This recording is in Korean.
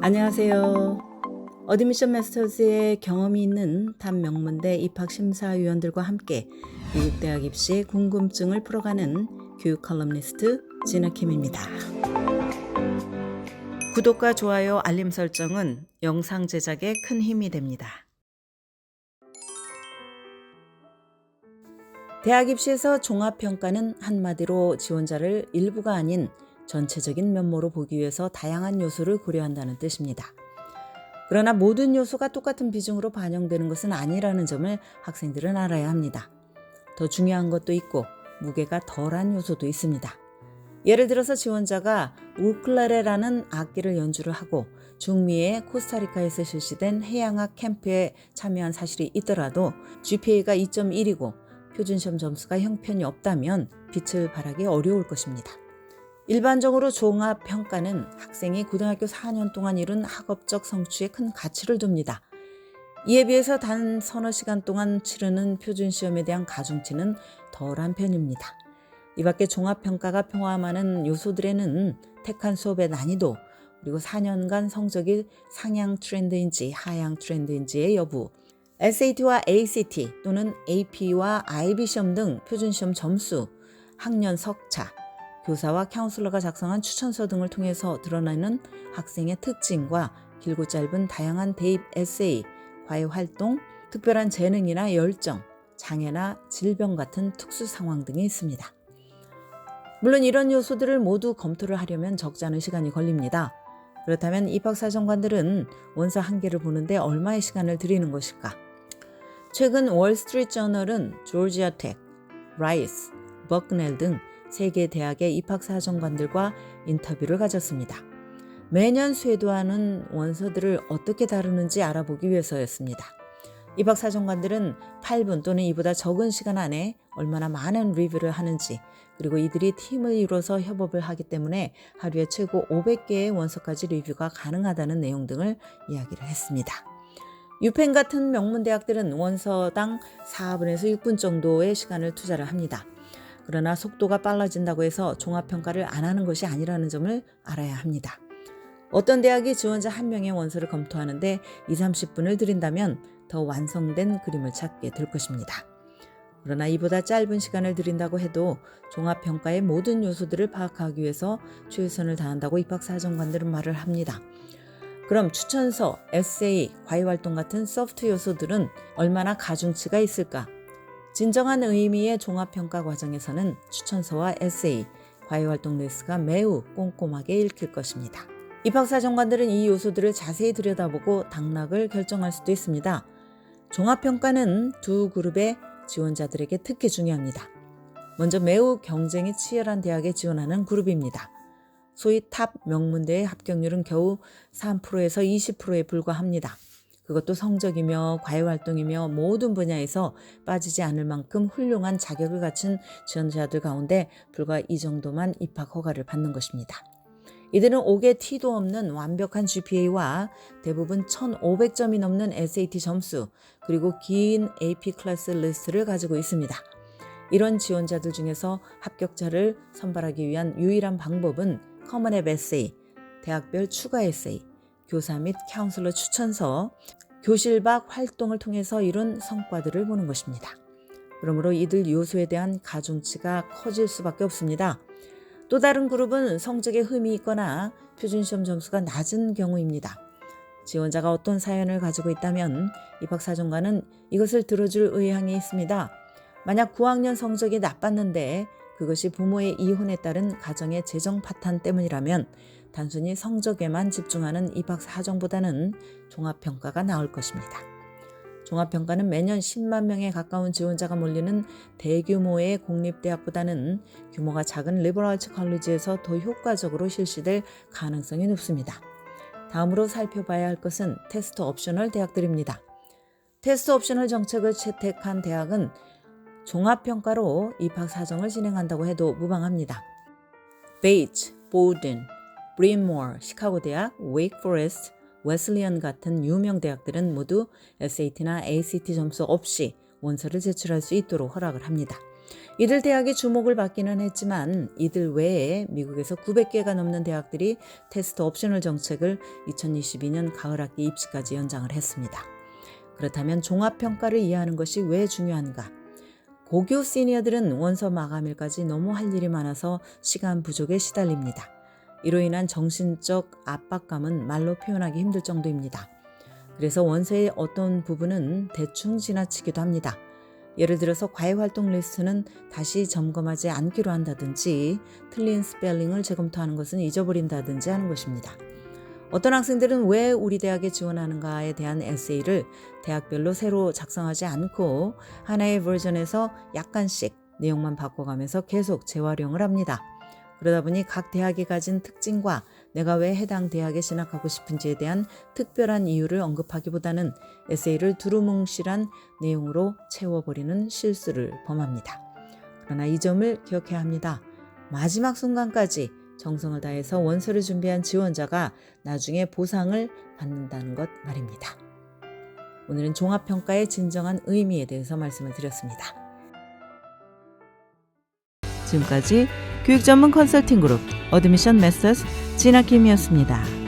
안녕하세요. 어드미션 마스터즈의 경험이 있는 탑 명문대 입학심사위원들과 함께 미국 대학 입시 궁금증을 풀어가는 교육 컬럼니스트 진아킴입니다. 구독과 좋아요, 알림 설정은 영상 제작에 큰 힘이 됩니다. 대학 입시에서 종합평가는 한마디로 지원자를 일부가 아닌 전체적인 면모로 보기 위해서 다양한 요소를 고려한다는 뜻입니다. 그러나 모든 요소가 똑같은 비중으로 반영되는 것은 아니라는 점을 학생들은 알아야 합니다. 더 중요한 것도 있고 무게가 덜한 요소도 있습니다. 예를 들어서 지원자가 우클렐레라는 악기를 연주를 하고 중미의 코스타리카에서 실시된 해양학 캠프에 참여한 사실이 있더라도 GPA가 2.1이고 표준시험 점수가 형편이 없다면 빛을 발하기 어려울 것입니다. 일반적으로 종합평가는 학생이 고등학교 4년 동안 이룬 학업적 성취에 큰 가치를 둡니다. 이에 비해서 단 서너 시간 동안 치르는 표준시험에 대한 가중치는 덜한 편입니다. 이 밖에 종합평가가 포함하는 요소들에는 택한 수업의 난이도, 그리고 4년간 성적이 상향 트렌드인지 하향 트렌드인지의 여부, SAT와 ACT 또는 AP와 IB 시험 등 표준시험 점수, 학년 석차, 교사와 카운슬러가 작성한 추천서 등을 통해서 드러나는 학생의 특징과 길고 짧은 다양한 대입 에세이, 과외활동, 특별한 재능이나 열정, 장애나 질병 같은 특수 상황 등이 있습니다. 물론 이런 요소들을 모두 검토를 하려면 적지 않은 시간이 걸립니다. 그렇다면 입학사정관들은 원서 한 개를 보는데 얼마의 시간을 들이는 것일까? 최근 월스트리트저널은 조지아 텍, 라이스, 버크넬 등 세계 대학의 입학사정관들과 인터뷰를 가졌습니다. 매년 쇄도하는 원서들을 어떻게 다루는지 알아보기 위해서였습니다. 입학사정관들은 8분 또는 이보다 적은 시간 안에 얼마나 많은 리뷰를 하는지, 그리고 이들이 팀을 이뤄서 협업을 하기 때문에 하루에 최고 500개의 원서까지 리뷰가 가능하다는 내용 등을 이야기를 했습니다. 유펜 같은 명문대학들은 원서당 4분에서 6분 정도의 시간을 투자를 합니다. 그러나 속도가 빨라진다고 해서 종합평가를 안 하는 것이 아니라는 점을 알아야 합니다. 어떤 대학이 지원자 한 명의 원서를 검토하는데 20-30분을 들인다면 더 완성된 그림을 찾게 될 것입니다. 그러나 이보다 짧은 시간을 들인다고 해도 종합평가의 모든 요소들을 파악하기 위해서 최선을 다한다고 입학사정관들은 말을 합니다. 그럼 추천서, 에세이, 과외활동 같은 소프트 요소들은 얼마나 가중치가 있을까? 진정한 의미의 종합평가 과정에서는 추천서와 에세이, 과외활동 리스트가 매우 꼼꼼하게 읽힐 것입니다. 입학사정관들은 이 요소들을 자세히 들여다보고 당락을 결정할 수도 있습니다. 종합평가는 두 그룹의 지원자들에게 특히 중요합니다. 먼저 매우 경쟁이 치열한 대학에 지원하는 그룹입니다. 소위 탑 명문대의 합격률은 겨우 3%에서 20%에 불과합니다. 그것도 성적이며 과외활동이며 모든 분야에서 빠지지 않을 만큼 훌륭한 자격을 갖춘 지원자들 가운데 불과 이 정도만 입학 허가를 받는 것입니다. 이들은 옥에 티도 없는 완벽한 GPA와 대부분 1,500점이 넘는 SAT 점수, 그리고 긴 AP 클래스 리스트를 가지고 있습니다. 이런 지원자들 중에서 합격자를 선발하기 위한 유일한 방법은 커먼 앱 에세이, 대학별 추가 에세이, 교사 및 카운슬러 추천서, 교실 밖 활동을 통해서 이룬 성과들을 보는 것입니다. 그러므로 이들 요소에 대한 가중치가 커질 수밖에 없습니다. 또 다른 그룹은 성적에 흠이 있거나 표준시험 점수가 낮은 경우입니다. 지원자가 어떤 사연을 가지고 있다면 입학사정관은 이것을 들어줄 의향이 있습니다. 만약 9학년 성적이 나빴는데 그것이 부모의 이혼에 따른 가정의 재정 파탄 때문이라면 단순히 성적에만 집중하는 입학사정보다는 종합평가가 나을 것입니다. 종합평가는 매년 10만 명에 가까운 지원자가 몰리는 대규모의 공립대학보다는 규모가 작은 리버럴 아츠 컬리지에서 더 효과적으로 실시될 가능성이 높습니다. 다음으로 살펴봐야 할 것은 테스트 옵셔널 대학들입니다. 테스트 옵셔널 정책을 채택한 대학은 종합평가로 입학사정을 진행한다고 해도 무방합니다. 베이츠, 보든, 브린모어, 시카고 대학, 웨이크 포레스트, 웨슬리언 같은 유명 대학들은 모두 SAT나 ACT 점수 없이 원서를 제출할 수 있도록 허락을 합니다. 이들 대학이 주목을 받기는 했지만 이들 외에 미국에서 900개가 넘는 대학들이 테스트 옵셔널 정책을 2022년 가을 학기 입시까지 연장을 했습니다. 그렇다면 종합평가를 이해하는 것이 왜 중요한가? 고교 시니어들은 원서 마감일까지 너무 할 일이 많아서 시간 부족에 시달립니다. 이로 인한 정신적 압박감은 말로 표현하기 힘들 정도입니다. 그래서 원서의 어떤 부분은 대충 지나치기도 합니다. 예를 들어서 과외활동 리스트는 다시 점검하지 않기로 한다든지 틀린 스펠링을 재검토하는 것은 잊어버린다든지 하는 것입니다. 어떤 학생들은 왜 우리 대학에 지원하는가에 대한 에세이를 대학별로 새로 작성하지 않고 하나의 버전에서 약간씩 내용만 바꿔가면서 계속 재활용을 합니다. 그러다 보니 각 대학이 가진 특징과 내가 왜 해당 대학에 진학하고 싶은지에 대한 특별한 이유를 언급하기보다는 에세이를 두루뭉실한 내용으로 채워버리는 실수를 범합니다. 그러나 이 점을 기억해야 합니다. 마지막 순간까지 정성을 다해서 원서를 준비한 지원자가 나중에 보상을 받는다는 것 말입니다. 오늘은 종합평가의 진정한 의미에 대해서 말씀을 드렸습니다. 지금까지 교육 전문 컨설팅 그룹 어드미션 메서스 진아킴이었습니다.